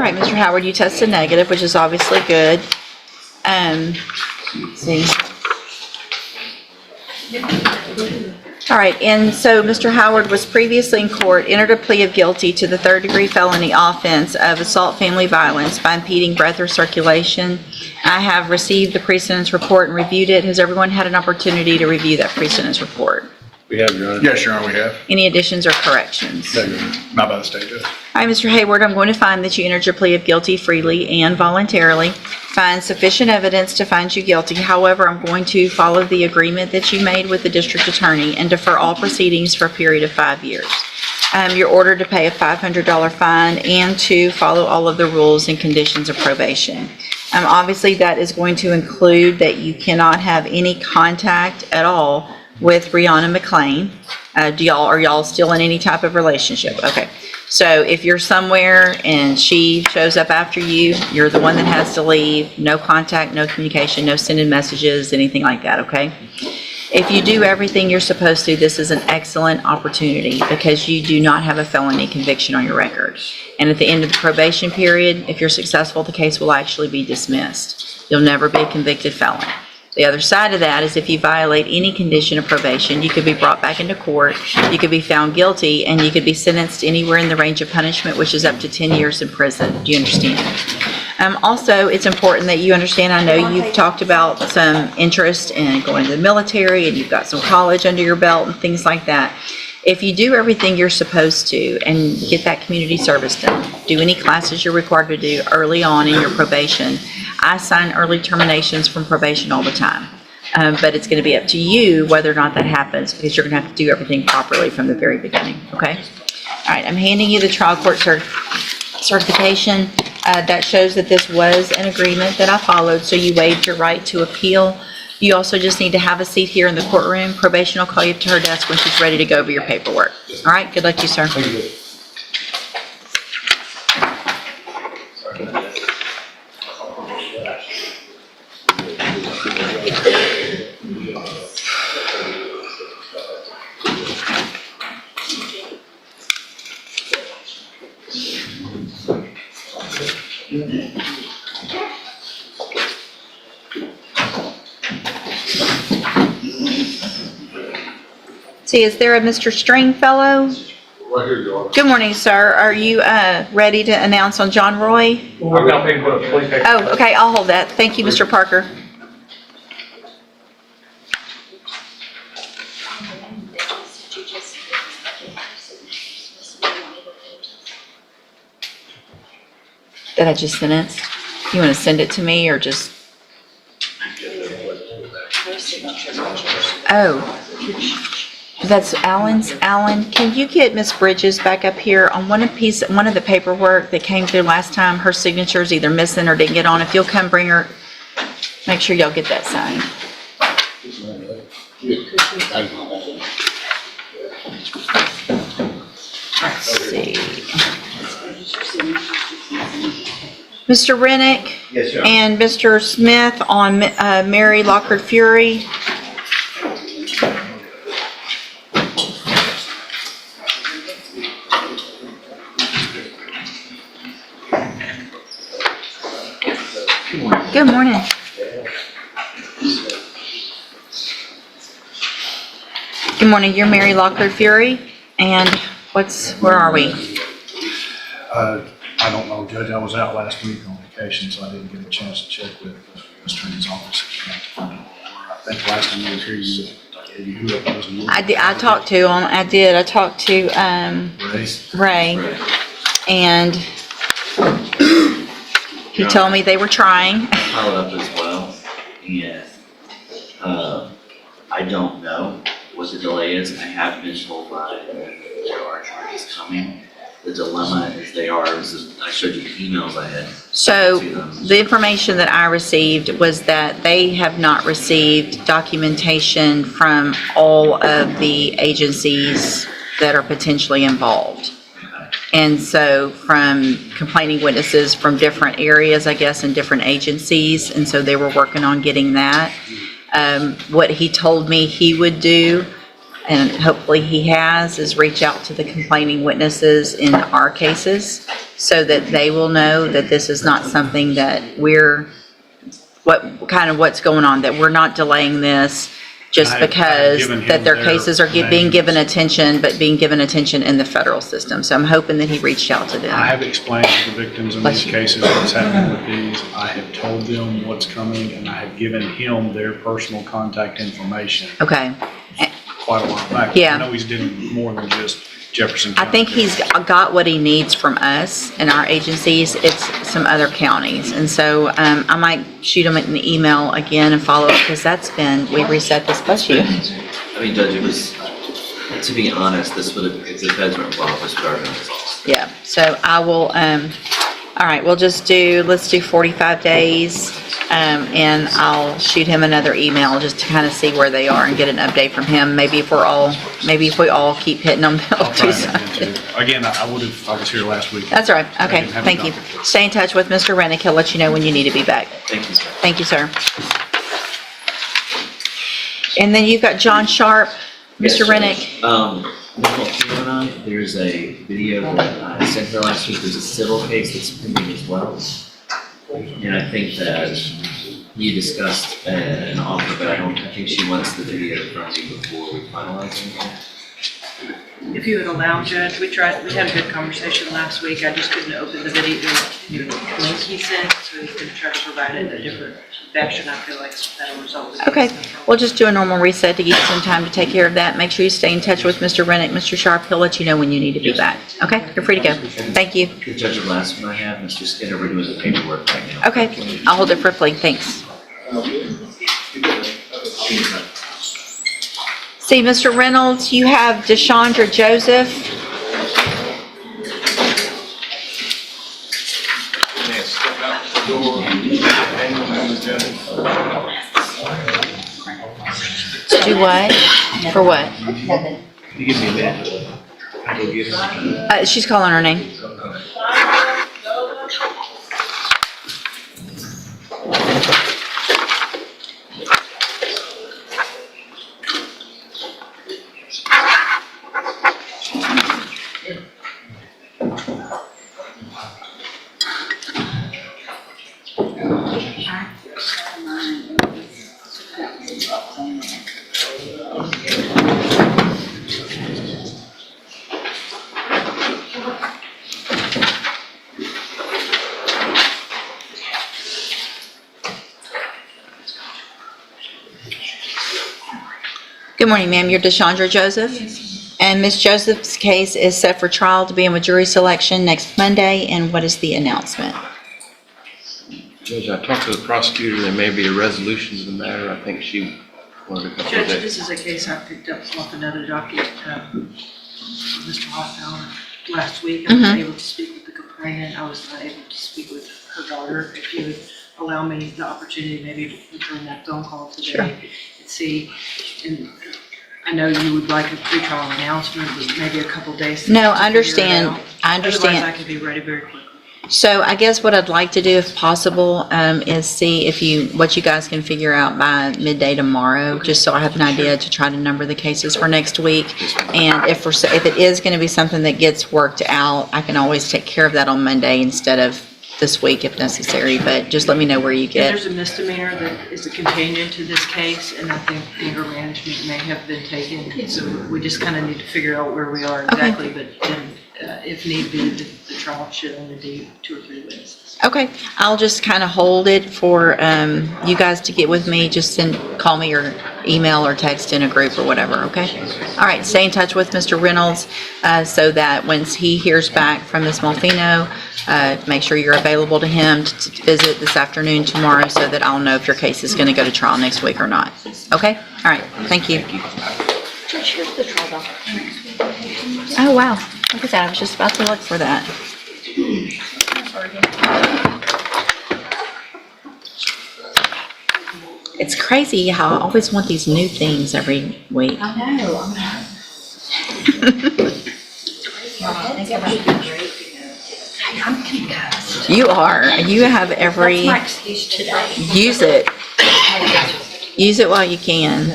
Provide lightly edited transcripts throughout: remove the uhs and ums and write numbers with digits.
right, Mr. Howard, you tested negative, which is obviously good. Let's see. All right, and so Mr. Howard was previously in court, entered a plea of guilty to the third-degree felony offense of assault family violence by impeding breath or circulation. I have received the pre-sentence report and reviewed it. Has everyone had an opportunity to review that pre-sentence report? We have, Your Honor. Yes, Your Honor, we have. Any additions or corrections? No, Your Honor. Not by the state judge. All right, Mr. Hayward, I'm going to find that you entered your plea of guilty freely and voluntarily. Find sufficient evidence to find you guilty. However, I'm going to follow the agreement that you made with the district attorney and defer all proceedings for a period of 5 years. You're ordered to pay a $500 fine and to follow all of the rules and conditions of probation. Obviously, that is going to include that you cannot have any contact at all with Brianna McClain. Are y'all still in any type of relationship? Okay. So if you're somewhere and she shows up after you, you're the one that has to leave. No contact, no communication, no sending messages, anything like that, okay? If you do everything you're supposed to, this is an excellent opportunity because you do not have a felony conviction on your record. And at the end of the probation period, if you're successful, the case will actually be dismissed. You'll never be a convicted felon. The other side of that is if you violate any condition of probation, you could be brought back into court, you could be found guilty, and you could be sentenced anywhere in the range of punishment, which is up to 10 years in prison. Do you understand? Also, it's important that you understand, I know you've talked about some interest in going to the military, and you've got some college under your belt and things like that. If you do everything you're supposed to and get that community service done, do any classes you're required to do early on in your probation, I sign early terminations from probation all the time. But it's going to be up to you whether or not that happens because you're going to have to do everything properly from the very beginning, okay? All right, I'm handing you the trial court certification. That shows that this was an agreement that I followed, so you waived your right to appeal. You also just need to have a seat here in the courtroom. Probation will call you to her desk when she's ready to go over your paperwork. All right, good luck to you, sir. Thank you. See, is there a Mr. Stringfellow? Right here, Your Honor. Good morning, sir. Are you ready to announce on John Roy? I've got paperwork, please. Oh, okay, I'll hold that. Thank you, Mr. Parker. That I just sentenced? You want to send it to me or just? Oh. That's Alan's. Alan, can you get Miss Bridges back up here on one of the paperwork that came through last time? Her signature is either missing or didn't get on. If you'll come bring her, make sure y'all get that signed. Let's see. Mr. Rennick. Yes, sir. And Mr. Smith on Mary Lockard Fury. Good morning. Good morning. You're Mary Lockard Fury, and where are we? I don't know, Judge. I was out last week on vacation, so I didn't get a chance to check with the attorney's office. I think last time I was here, I gave you who it was. I talked to him. I did. I talked to Ray, and he told me they were trying. Followed up as well, and I don't know what the delay is. I have been told by there are charges coming. The dilemma is I showed you the emails I had. So to them. the information that I received was that they have not received documentation from all of the agencies that are potentially involved. And so from complaining witnesses from different areas, I guess, and different agencies, and so they were working on getting that. What he told me he would do and hopefully he has, is reach out to the complaining witnesses in our cases so that they will know that this is not something that what's going on, that we're not delaying this just I have because given him that their their cases are being names. given attention, but being given attention in the federal system. So I'm hoping that he reached out to I them. have explained to the victims in Bless these you. cases what's happening with these. I have told them what's coming, and I have given him their personal contact information Okay. quite a while back. Yeah. I know he's doing more than just Jefferson I County. think he's got what he needs from us and our agencies. It's some other counties. And so I might shoot him an email again and follow up because we reset this, bless you. I mean, Judge, it was, to be honest, this would have, if the feds were involved, this would have been resolved. Yeah, so I will, all right, let's do 45 days. And I'll shoot him another email just to kind of see where they are and get an update from him. Maybe if we all keep hitting them, they'll I'll try do that again, something. too. Again, I would have, if I was here last week. That's all right. I Okay, didn't have thank a you. doctor. Stay in touch with Mr. Rennick. He'll let you know when you need to be back. Thank you, sir. Thank you, sir. And then you've got John Sharp, Yes, Mr. Judge. Rennick. Nicole Q and I, there's a video that I sent her last week. There's a civil case that's pending as well. And I think that you discussed an offer, but I think she wants the video from me before we finalize anything. If you would allow, Judge, we had a good conversation last week. I just couldn't open the video, link he sent, so we could try to provide it in a different fashion. I feel like that'll result in. Okay, we'll just do a normal reset to give you some time to take care of that. Make sure you stay in touch with Mr. Rennick, Mr. Sharp. He'll let you know when you need to be back. Okay, you're free to go. Thank you. The judge, the last one I have, Mr. Skinner, we're doing the paperwork right now. Okay, I'll hold it for Flea. Thanks. See, Mr. Reynolds, you have Deshandra Joseph. To do what? For what? You give me a minute. I'll go get her. She's calling her name. Good morning, ma'am. You're Deshandra Joseph? And Ms. Joseph's case is set for trial to be in with jury selection next Monday. And what is the announcement? Judge, I talked to the prosecutor, there may be a resolution to the matter, I think she wanted a couple of Judge, days. this is a case I picked up off another docket, from Mr. Hoffbauer last week. I was able to speak with the complainant. I was not able to speak with her daughter. If you would allow me the opportunity, maybe return that phone call today. Sure. And see, and I know you would like a pretrial announcement, but maybe a couple days. No, to I figure it understand. out. I understand. Otherwise, I could be ready very quickly. So I guess what I'd like to do, if possible, is see what you guys can figure out by midday tomorrow, just so I have an idea to try to number the cases for next week. And if it is going to be something that gets worked out, I can always take care of that on Monday instead of this week if necessary. But just let me know where you Yeah, get. there's a misdemeanor that is a companion to this case, and I think anger management may have been taken. So we just kind of need to figure out where we are exactly, but then if need be, the trial should only be 2 or 3 witnesses. Okay, I'll just kind of hold it for you guys to get with me. Just call me or email or text in a group or whatever, okay? All right, stay in touch with Mr. Reynolds so that once he hears back from Ms. Malfino, make sure you're available to him to visit this afternoon, tomorrow, so that I'll know if your case is going to go to trial next week or not. Okay? All right, thank you. Judge, here's the trial document. Oh, wow. Look at that. I was just about to look for that. It's crazy how I always want these new things every week. I know, I'm concussed. You are. You have every... That's my excuse today. Use it. Use it while you can.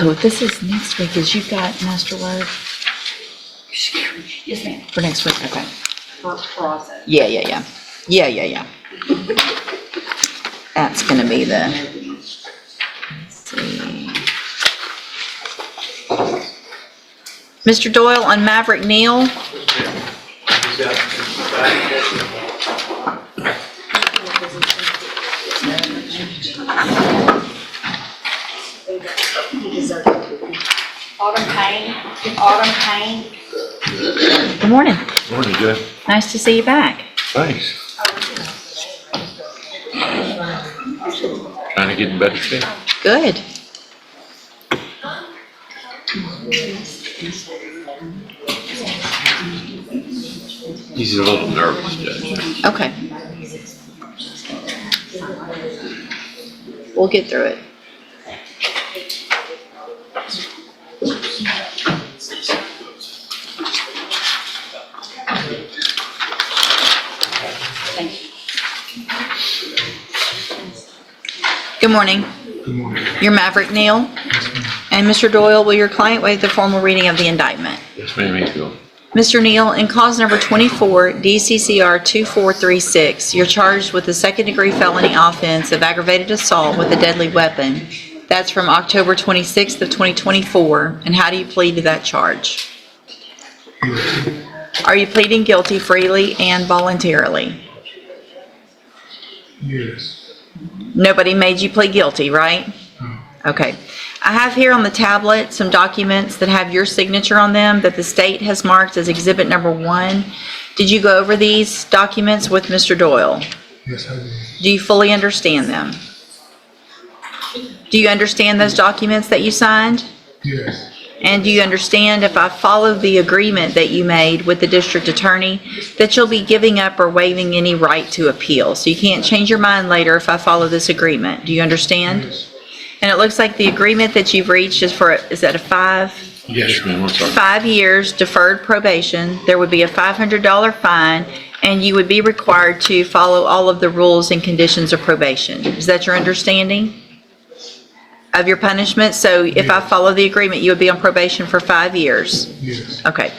Oh, this is next week, because you've got Master Word Yes, ma'am. for next week, okay. For process. Yeah. That's gonna be the, let's see. Mr. Doyle on Maverick Neal, Autumn Payne. good morning. Morning, Judge. Nice to see you back. Thanks. Trying to get in better shape. Good. He's a little nervous, Judge. Okay. We'll get through it. Good morning. You're Maverick Neal? And Mr. Doyle, will your client waive the formal reading of the indictment? Yes, ma'am, he's going. Mr. Neal, in cause number 24, DCCR 2436, you're charged with the second-degree felony offense of aggravated assault with a deadly weapon. That's from October 26th of 2024. And how do you plead to that charge? Are you pleading guilty freely and voluntarily? Yes. Nobody made you plead guilty, right? Okay. I have here on the tablet some documents that have your signature on them that the state has marked as exhibit number 1. Did you go over these documents with Mr. Doyle? Yes, I did. Do you fully understand them? Do you understand those documents that you signed? Yes. And do you understand, if I follow the agreement that you made with the district attorney, that you'll be giving up or waiving any right to appeal? So you can't change your mind later if I follow this agreement. Do you understand? Yes. And it looks like the agreement that you've reached is for, is that a 5 Yes, ma'am, I'm sorry. 5 years deferred probation? There would be a $500 fine, and you would be required to follow all of the rules and conditions of probation. Is that your understanding of your punishment? So if I follow the agreement, you would be on probation for 5 years? Yes. Okay.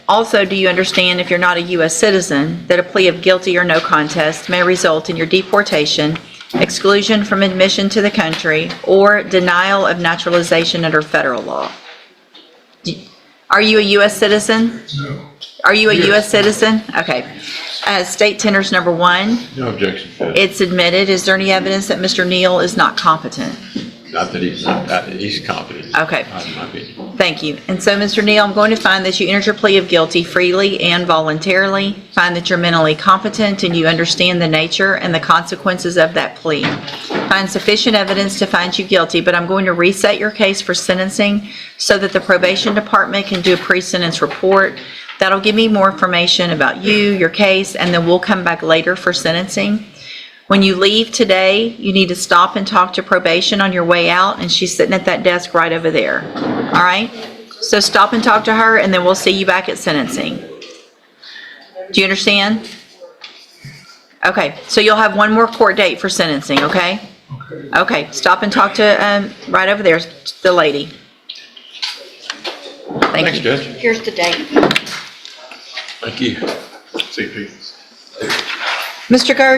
Also, do you understand, if you're not a U.S. citizen, that a plea of guilty or no contest may result in your deportation, exclusion from admission to the country, or denial of naturalization under federal law? Are you a U.S. citizen? No. Are you a U.S. citizen? Okay. State tenders number 1, No objection, Judge. it's admitted. Is there any evidence that Mr. Neal is not competent? Not that he's competent. Okay. In my opinion. Thank you. And so, Mr. Neal, I'm going to find that you entered your plea of guilty freely and voluntarily, find that you're mentally competent and you understand the nature and the consequences of that plea. Find sufficient evidence to find you guilty, but I'm going to reset your case for sentencing so that the probation department can do a pre-sentence report. That'll give me more information about you, your case, and then we'll come back later for sentencing. When you leave today, you need to stop and talk to probation on your way out, and she's sitting at that desk right over there. All right? So stop and talk to her, and then we'll see you back at sentencing. Do you understand? Okay, so you'll have one more court date for sentencing, okay? Okay, stop and talk to, right over there, the lady. Thank Thanks, you. Judge. Here's the date. Thank you. CP. Mr. Gertz?